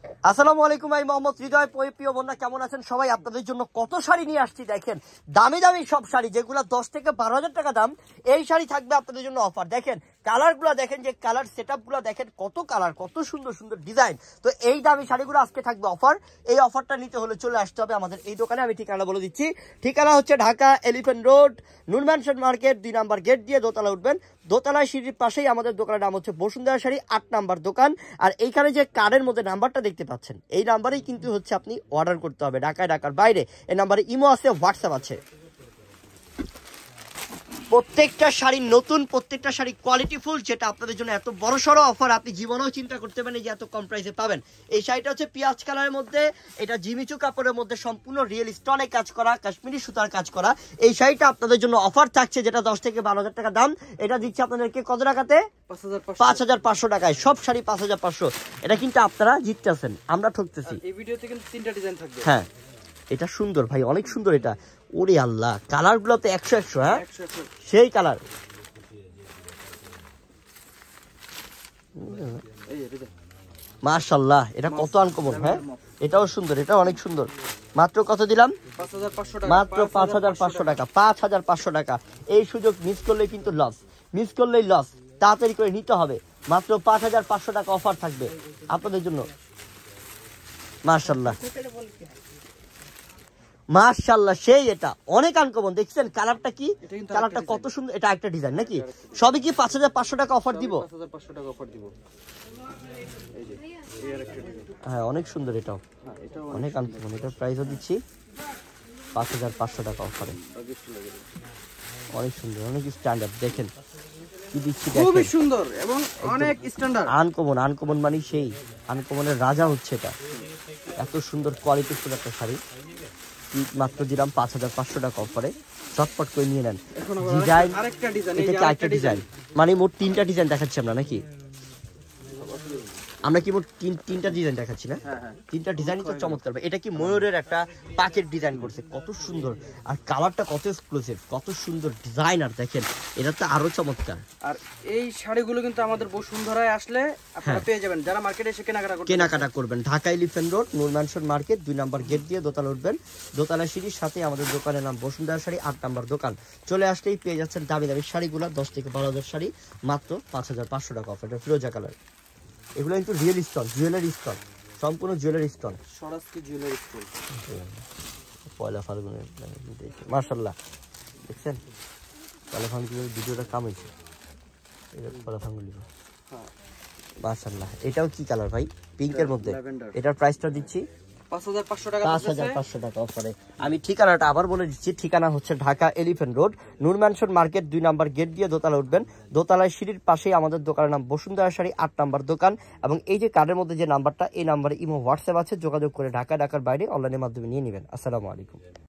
আসসালামু আলাইকুম, আমি মোহাম্মদ হৃদয়। প্রিয় বোনরা কেমন আছেন সবাই? আপনাদের জন্য কত শাড়ি নিয়ে আসছি দেখেন, দামি দামি সব শাড়ি, যেগুলো 10 থেকে 12,000 টাকা দাম। এই শাড়ি থাকবে আপনাদের জন্য অফার। দেখেন কালারগুলো, দেখেন যে কালার সেটআপগুলো দেখেন, কত কালার, কত সুন্দর সুন্দর ডিজাইন। তো এই দামি শাড়িগুলো আজকে থাকবে অফার। এই অফারটা নিতে হলে চলে আসতে হবে আমাদের এই দোকানে। আমি ঠিকানা বলে দিচ্ছি। ঠিকানা হচ্ছে ঢাকা এলিফ্যান্ট রোড, নূর ম্যানশন মার্কেট, 2 নাম্বার গেট দিয়ে দোতলা উঠবেন। দোতলায় সিঁড়ির পাশেই আমাদের দোকানের নাম হচ্ছে বসুন্ধরা শাড়ি, 8 নাম্বার দোকান। আর এইখানে যে কার্ডের মধ্যে নাম্বারটা দেখতে পাচ্ছেন, এই নাম্বারেই কিন্তু হচ্ছে আপনি অর্ডার করতে হবে। ঢাকার বাইরে এই নাম্বারে ইমো আছে, হোয়াটসঅ্যাপ আছে। প্রত্যেকটা শাড়ি নতুন, প্রত্যেকটা শাড়ি কোয়ালিটিফুল, যেটা আপনাদের জন্য এত বড় সড়ো অফার আপনি জীবনেও চিন্তা করতে পারেন যে এত কম প্রাইসে পাবেন। এই শাড়িটা হচ্ছে পেঁয়াজ কালারের মধ্যে, এটা জিমিচু কাপড়ের মধ্যে সম্পূর্ণ রিয়েল স্টোনে কাজ করা, কাশ্মীরি সুতার কাজ করা। এই শাড়িটা আপনাদের জন্য অফার থাকছে, যেটা 10 থেকে 12,000 টাকা দাম। এটা দিচ্ছে আপনাদেরকে কত টাকাতে? 5,500 টাকায়। সব শাড়ি 5,500। এটা কিন্তু আপনারা জিততেছেন, আমরা ঠকতেছি। এই ভিডিওতে কিন্তু 3টা ডিজাইন থাকবে। হ্যাঁ, এটা সুন্দর ভাই, অনেক সুন্দর এটা। ওরে আল্লাহ, কালার গুলো তো 100 হ্যাঁ, সেই কালার। মাশাআল্লাহ, এটা কত আনকমন। হ্যাঁ, এটাও সুন্দর, এটা অনেক সুন্দর। মাত্র কত দিলাম? 5,500 টাকা। মাত্র 5,500 টাকা। 5,500 টাকা। এই সুযোগ মিস করলে কিন্তু লস, মিস করলেই লস। তাড়াতাড়ি করে নিতে হবে। মাত্র 5,500 টাকা অফার থাকবে আপনাদের জন্য। মাশাআল্লাহ মাশাআল্লাহ, সেই এটা অনেক আনকমন। দেখছেন কালারটা কি, কালারটা কত সুন্দর। এটা একটা ডিজাইন নাকি? সবই কি 5,500 টাকা অফার দিব? 5,500 টাকা অফার দিব। এই যে এই আরেকটা ডিজাইন। হ্যাঁ, অনেক সুন্দর এটাও। হ্যাঁ, এটাও অনেক আনকমন। এটার প্রাইসও দিচ্ছি 5,500 টাকা অফারে। অনেক সুন্দর, অনেক স্ট্যান্ডার্ড। দেখেন কি দিচ্ছি, খুবই সুন্দর এবং অনেক স্ট্যান্ডার্ড। আনকমন, আনকমন মানে সেই আনকমনের রাজা হচ্ছে এটা। এত সুন্দর কোয়ালিটিফুল একটা শাড়ি মাত্র দিলাম 5,500 টাকা অফারে। চটপট করে নিয়ে নেন। ডিজাইন আরেকটা ডিজাইন, এটা কি আরেকটা ডিজাইন? মানে মোট 3টা ডিজাইন দেখাচ্ছি আমরা নাকি? আমরা কি মোট 3টা ডিজাইন দেখাচ্ছি না? হ্যাঁ হ্যাঁ, 3টা ডিজাইনই তো চমৎকার। এটা কি ময়ূরের একটা পাকেট ডিজাইন করছে, কত সুন্দর। আর কালারটা কত এক্সক্লুসিভ, কত সুন্দর ডিজাইন। আর দেখেন এটা তো আরো চমৎকার। আর এই শাড়িগুলো কিন্তু আমাদের বসুন্ধরায় আসলে আপনারা পেয়ে যাবেন, যারা মার্কেটে এসে কেনাকাটা করবেন। ঢাকা এলিফ্যান্ট রোড, নূর ম্যানশন মার্কেট, 2 নাম্বার গেট দিয়ে দোতলা উঠবেন। দোতলা সিঁড়ির সাথে আমাদের দোকানের নাম বসুন্ধরা শাড়ি, 8 নাম্বার দোকান। চলে আসলেই পেয়ে যাচ্ছেন দামি দামি শাড়িগুলো। 10 থেকে 12,000 শাড়ি মাত্র 5,500 টাকা অফার। এটা ফিরোজা কালার। এগুলো কিন্তু রিয়েল স্টোন, জুয়েলারি স্টোন, সম্পূর্ণ জুয়েলারি স্টোন। সরাসরি জুয়েলারি স্টোন। পয়লা ফাল্গুনের মাশাআল্লাহ, দেখছেন পয়লা ফাল্গুনের ভিডিওটা কাম হয়েছে। পয়লা ফাল্গুন মাশাআল্লাহ। এটাও কি কালার ভাই? পিঙ্কের মধ্যে। এটার প্রাইসটা দিচ্ছি 5,500 টাকা। 5,500 টাকা অফারে। আমি ঠিকানাটা আবার বলে দিচ্ছি। ঠিকানা হচ্ছে ঢাকা এলিফ্যান্ট রোড, নূর ম্যানশন মার্কেট, 2 নাম্বার গেট দিয়ে দোতলা উঠবেন। দোতলায় সিঁড়ির পাশেই আমাদের দোকানের নাম বসুন্ধরা শাড়ি, 8 নাম্বার দোকান। এবং এই যে কার্ডের মধ্যে যে নাম্বারটা, এই নাম্বারে ইমো হোয়াটসঅ্যাপ আছে। যোগাযোগ করে ঢাকার বাইরে অনলাইনের মাধ্যমে নিয়ে নেবেন। আসসালামু আলাইকুম।